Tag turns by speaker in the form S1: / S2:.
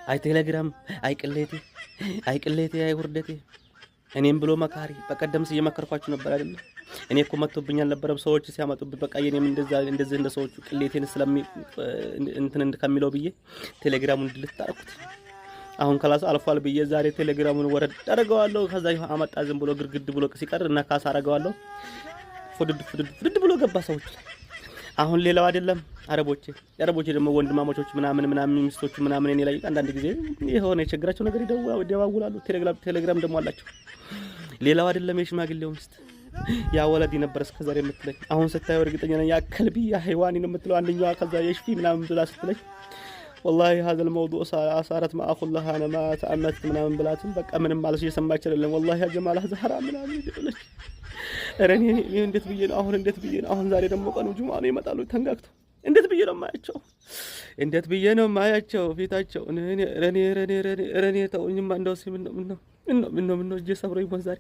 S1: አይ ቴሌግራም፣ አይ ቅሌቴ፣ አይ ውርደቴ። እኔም ብሎ መካሪ በቀደምስ እየመከርኳችሁ ነበር አይደል? እኔ እኮ መጥቶብኝ አልነበረም ሰዎች ሲያመጡብኝ በቃ የኔም እንደዚህ እንደ ሰዎቹ ቅሌቴን ስለሚ እንትን ከሚለው ብዬ ቴሌግራሙን ድልት አደረኩት። አሁን ከላስ አልፏል ብዬ ዛሬ ቴሌግራሙን ወረድ አደርገዋለሁ። ከዛ አመጣ ዝም ብሎ ግርግድ ብሎ ሲቀር እና ካስ አደርገዋለሁ። ፍድድ ብሎ ገባ ሰዎች ላይ። አሁን ሌላው አይደለም አረቦቼ ደግሞ ወንድማማቾች ምናምን ሚስቶቹ ምናምን እኔ ላይ አንዳንድ ጊዜ የሆነ የቸግራቸው ነገር ይደዋውላሉ። ቴሌግራም ደግሞ አላቸው። ሌላው አይደለም የሽማግሌው ሚስት ያ ወለዲ ነበር እስከዛሬ የምትለኝ አሁን ስታየው እርግጠኛ ነኝ ያ ከልቢ ያ ሃይዋኒ ነው የምትለው አንደኛዋ ከዛ የሽፊ ምናምን ብላ ስትለኝ والله هذا الموضوع صارت ما اخذ لها انا ما تاملت ምናምን ብላትም በቃ ምንም ማለት እየሰማች አይደለም والله يا جمال هذا حرام ምናምን ይደለች ረኔ እንዴት ብዬ ነው አሁን ዛሬ ደግሞ ቀኑ ጁምአ ነው ይመጣሉ ተንጋግተው እንዴት ብዬ ነው ማያቸው ፊታቸው ረኔ ተውኝማ እንደው ሲምን ነው እጄ ሰብሮኝ ዛሬ